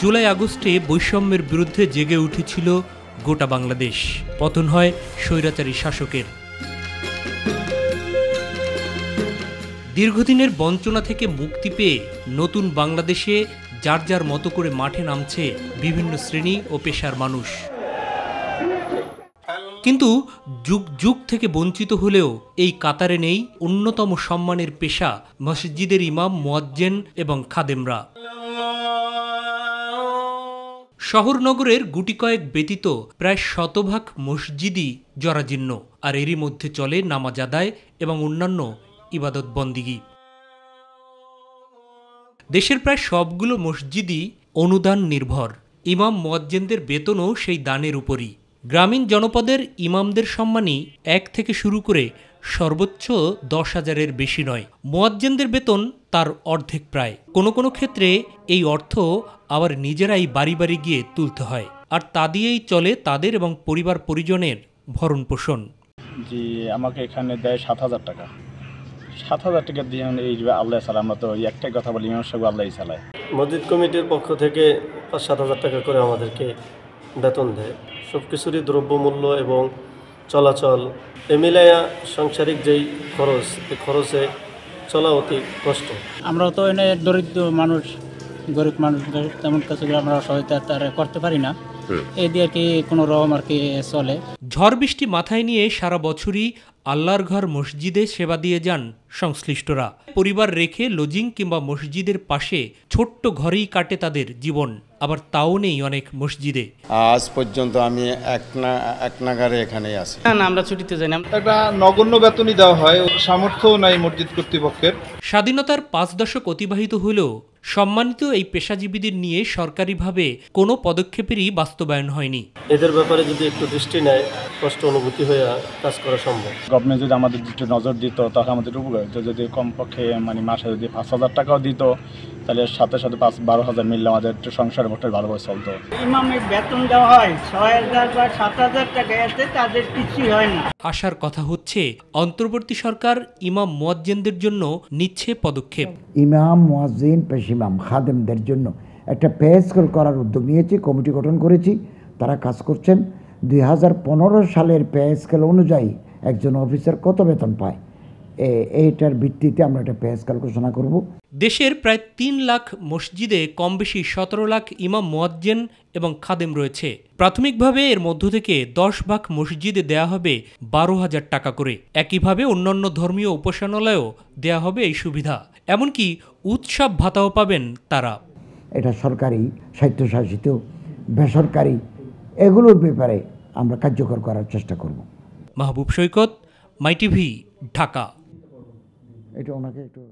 জুলাই আগস্টে বৈষম্যের বিরুদ্ধে জেগে উঠেছিল গোটা বাংলাদেশ। পতন হয় স্বৈরাচারী শাসকের। দীর্ঘদিনের বঞ্চনা থেকে মুক্তি পেয়ে নতুন বাংলাদেশে যার যার মতো করে মাঠে নামছে বিভিন্ন শ্রেণী ও পেশার মানুষ। কিন্তু যুগ যুগ থেকে বঞ্চিত হলেও এই কাতারে নেই অন্যতম সম্মানের পেশা মসজিদের ইমাম, মুয়াজ্জিন এবং খাদেমরা। শহর নগরের গুটিকয়েক ব্যতীত প্রায় শতভাগ মসজিদই জরাজীর্ণ, আর এরই মধ্যে চলে নামাজ আদায় এবং অন্যান্য ইবাদত বন্দিগি। দেশের প্রায় সবগুলো মসজিদই অনুদান নির্ভর। ইমাম, মুয়াজ্জিনদের বেতনও সেই দানের উপরই। গ্রামীণ জনপদের ইমামদের সম্মানই 1 থেকে শুরু করে সর্বোচ্চ 10,000-এর বেশি নয়। মুয়াজ্জিনদের বেতন তার অর্ধেক প্রায়। কোনো কোনো ক্ষেত্রে এই অর্থ আবার নিজেরাই বাড়ি বাড়ি গিয়ে তুলতে হয়, আর তা দিয়েই চলে তাদের এবং পরিবার পরিজনের ভরণ পোষণ। জি, আমাকে এখানে দেয় 7,000 টাকা। 7,000 টাকা দিয়ে এই আল্লাহ চালায়। আমরা তো ওই একটাই কথা বলি, ইমাম সাহেব আল্লাহই চালায়। মসজিদ কমিটির পক্ষ থেকে 5-7 হাজার টাকা করে আমাদেরকে বেতন দেয়। সব কিছুরই দ্রব্যমূল্য এবং চলাচল মিলাইয়া সাংসারিক যেই খরচ, এই খরচে চলা অতি কষ্ট। আমরাও তো এনে দরিদ্র মানুষ, গরিব মানুষ, তেমন কিছু আমরা সহায়তা করতে পারি না। এই দিয়ে আর কি কোনো রকম আর কি চলে। ঝড় বৃষ্টি মাথায় নিয়ে সারা বছরই আল্লাহর ঘর মসজিদে সেবা দিয়ে যান সংশ্লিষ্টরা। পরিবার রেখে লজিং কিংবা মসজিদের পাশে ছোট্ট ঘরেই কাটে তাদের জীবন, আবার তাও নেই অনেক মসজিদে। আজ পর্যন্ত আমি এক নাগারে এখানেই আছি। না, আমরা ছুটিতে যাই না। একটা নগণ্য বেতনই দেওয়া হয়, সামর্থ্য নাই মসজিদ কর্তৃপক্ষের। স্বাধীনতার 5 দশক অতিবাহিত হলেও সম্মানিত এই পেশাজীবীদের নিয়ে সরকারিভাবে কোনো পদক্ষেপেরই বাস্তবায়ন হয়নি। এদের ব্যাপারে যদি একটু দৃষ্টি নেয়, কষ্ট অনুভূতি হয়ে কাজ করা সম্ভব। গভর্নমেন্ট যদি আমাদের একটু নজর দিত তাহলে আমাদের উপকার হতো। যদি কমপক্ষে মাসে যদি 5,000 টাকাও দিত, তাহলে সাথে 5-12,000 মিললে আমাদের একটু সংসার মোটে ভালোভাবে চলতো। ইমামের বেতন দেওয়া হয় 6,000 বা 7,000 টাকা, এতে তাদের কিছুই হয় না। আশার কথা হচ্ছে অন্তর্বর্তী সরকার ইমাম, মুয়াজ্জিনদের জন্য নিচ্ছে পদক্ষেপ। ইমাম, মুয়াজ্জিন, পেশ ইমাম, খাদেমদের জন্য একটা পে স্কেল করার উদ্যোগ নিয়েছি, কমিটি গঠন করেছি, তারা কাজ করছেন। 2015 সালের পে স্কেল অনুযায়ী একজন অফিসার কত বেতন পায়, এইটার ভিত্তিতে আমরা একটা পে স্কেল ঘোষণা করব। দেশের প্রায় 3 লাখ মসজিদে কম বেশি 17 লাখ ইমাম, মুয়াজ্জিন এবং খাদেম রয়েছে। প্রাথমিকভাবে এর মধ্য থেকে 10 ভাগ মসজিদে দেয়া হবে 12,000 টাকা করে। একইভাবে অন্যান্য ধর্মীয় উপাসনালয়েও দেয়া হবে এই সুবিধা। এমনকি উৎসব ভাতাও পাবেন তারা। এটা সরকারি, স্বায়ত্তশাসিত, বেসরকারি, এগুলোর ব্যাপারে আমরা কার্যকর করার চেষ্টা করব। মাহবুব সৈকত, মাই টিভি, ঢাকা। এটা ওনাকে একটু